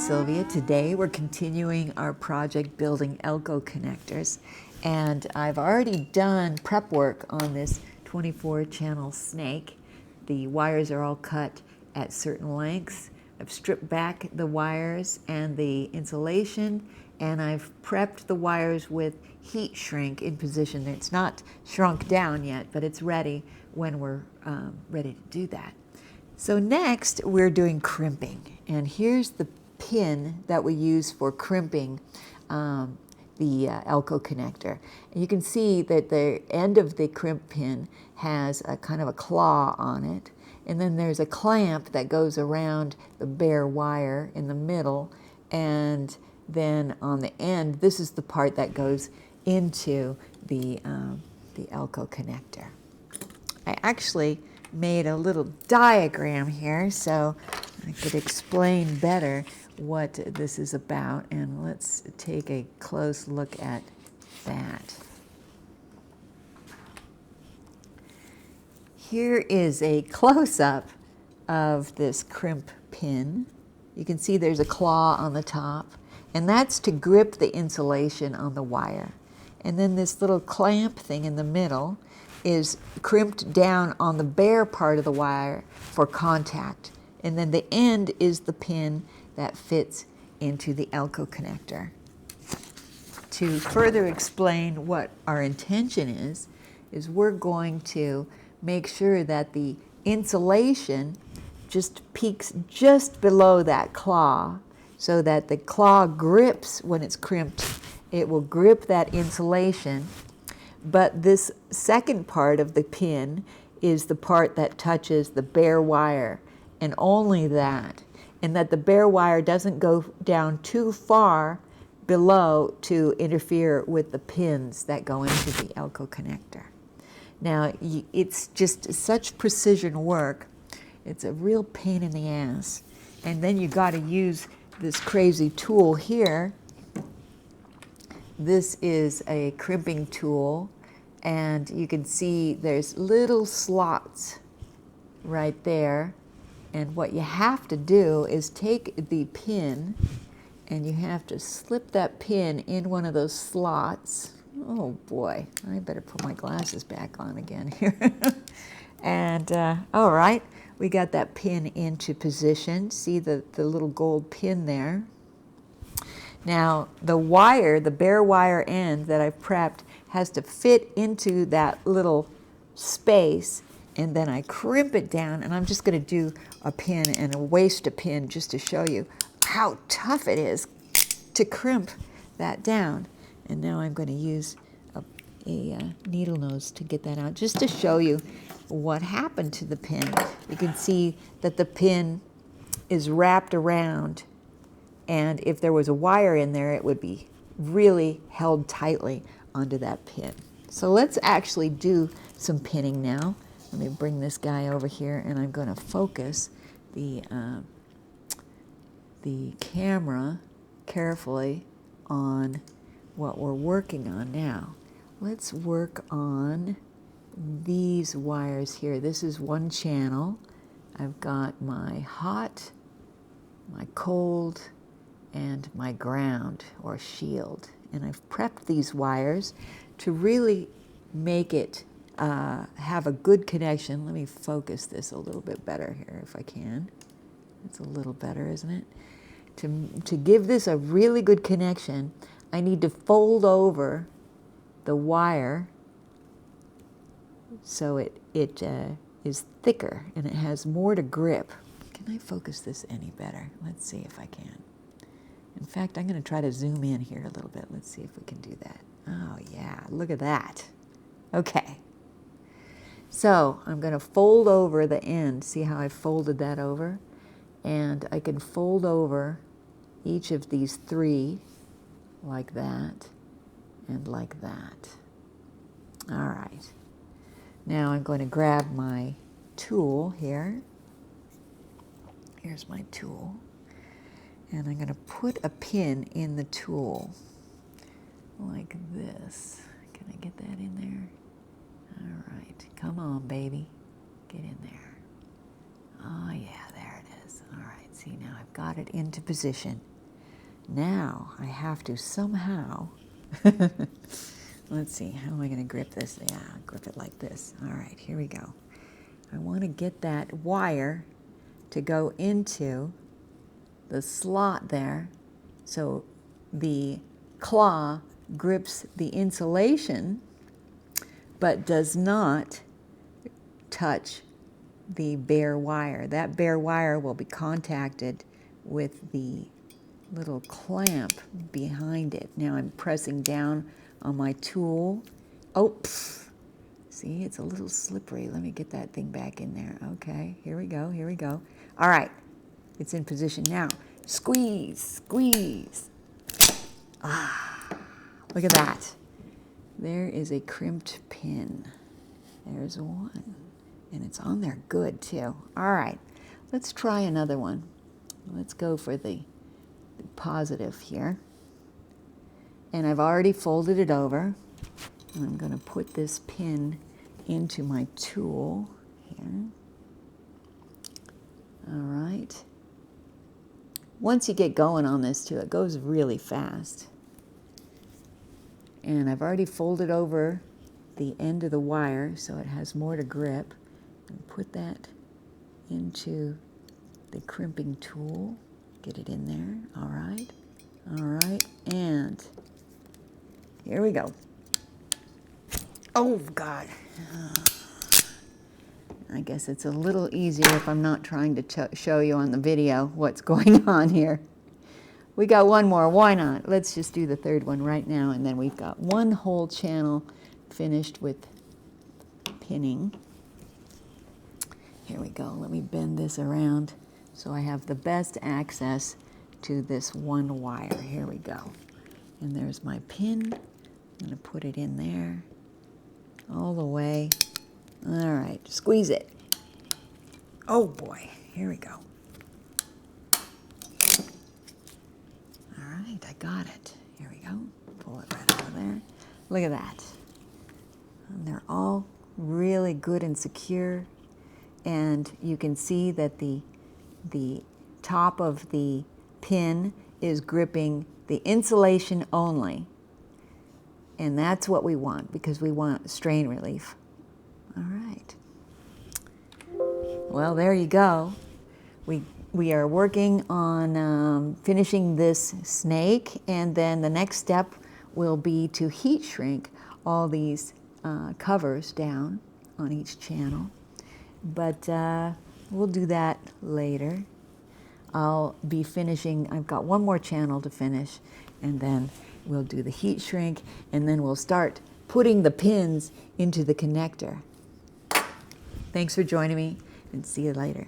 Sylvia. Today we're continuing our project building Elko connectors, and I've already done prep work on this 24 channel snake. The wires are all cut at certain lengths. I've stripped back the wires and the insulation, and I've prepped the wires with heat shrink in position. It's not shrunk down yet, but it's ready when we're ready to do that. So next we're doing crimping, and here's the pin that we use for crimping the Elko connector. And you can see that the end of the crimp pin has a kind of a claw on it, and then there's a clamp that goes around the bare wire in the middle, and then on the end, this is the part that goes into the Elko connector. I actually made a little diagram here so I could explain better what this is about, and let's take a close look at that. Here is a close-up of this crimp pin. You can see there's a claw on the top, and that's to grip the insulation on the wire. And then this little clamp thing in the middle is crimped down on the bare part of the wire for contact. And then the end is the pin that fits into the Elko connector. To further explain what our intention is we're going to make sure that the insulation just peaks just below that claw, so that the claw grips when it's crimped. It will grip that insulation, but this second part of the pin is the part that touches the bare wire, and only that, and that the bare wire doesn't go down too far below to interfere with the pins that go into the Elko connector. Now, it's just such precision work. It's a real pain in the ass. And then you got to use this crazy tool here. This is a crimping tool, and you can see there's little slots right there. And what you have to do is take the pin, and you have to slip that pin in one of those slots. Oh boy, I better put my glasses back on again here. And all right, we got that pin into position. See the little gold pin there? Now the wire, the bare wire end that I've prepped, has to fit into that little space, and then I crimp it down, and I'm just going to do a pin and waste a pin just to show you how tough it is to crimp that down. And now I'm going to use a needle nose to get that out, just to show you what happened to the pin. You can see that the pin is wrapped around, and if there was a wire in there, it would be really held tightly onto that pin. So let's actually do some pinning now. Let me bring this guy over here, and I'm going to focus the camera carefully on what we're working on now. Let's work on these wires here. This is one channel. I've got my hot, my cold, and my ground or shield. And I've prepped these wires to really make it have a good connection. Let me focus this a little bit better here if I can. It's a little better, isn't it? To give this a really good connection, I need to fold over the wire so it is thicker and it has more to grip. Can I focus this any better? Let's see if I can. In fact, I'm going to try to zoom in here a little bit. Let's see if we can do that. Oh yeah, look at that. Okay. So I'm going to fold over the end. See how I folded that over? And I can fold over each of these three like that and like that. All right. Now I'm going to grab my tool here. Here's my tool. And I'm going to put a pin in the tool like this. Can I get that in there? All right. Come on, baby. Get in there. Oh, yeah, there it is. All right. See, now I've got it into position. Now I have to somehow, let's see, how am I going to grip this? Yeah, grip it like this. All right, here we go. I want to get that wire to go into the slot there so the claw grips the insulation but does not touch the bare wire. That bare wire will be contacted with the little clamp behind it. Now I'm pressing down on my tool. Oh, pff. See, it's a little slippery. Let me get that thing back in there. Okay, here we go, here we go. All right, it's in position now. Squeeze, squeeze. Ah, look at that. There is a crimped pin. There's one. And it's on there good too. All right, let's try another one. Let's go for the positive here. And I've already folded it over. And I'm going to put this pin into my tool here. All right. Once you get going on this too, it goes really fast. And I've already folded over the end of the wire so it has more to grip. And put that into the crimping tool. Get it in there. All right. All right. And here we go. Oh, God. I guess it's a little easier if I'm not trying to show you on the video what's going on here. We got one more. Why not? Let's just do the third one right now, and then we've got one whole channel finished with pinning. Here we go. Let me bend this around so I have the best access to this one wire. Here we go. And there's my pin. I'm going to put it in there all the way. All right, squeeze it. Oh boy, here we go. All right, I got it. Here we go. Pull it right out of there. Look at that. And they're all really good and secure. And you can see that the top of the pin is gripping the insulation only. And that's what we want because we want strain relief. All right. Well, there you go. We are working on finishing this snake, and then the next step will be to heat shrink all these covers down on each channel. But we'll do that later. I'll be finishing, I've got one more channel to finish, and then we'll do the heat shrink, and then we'll start putting the pins into the connector. Thanks for joining me, and see you later.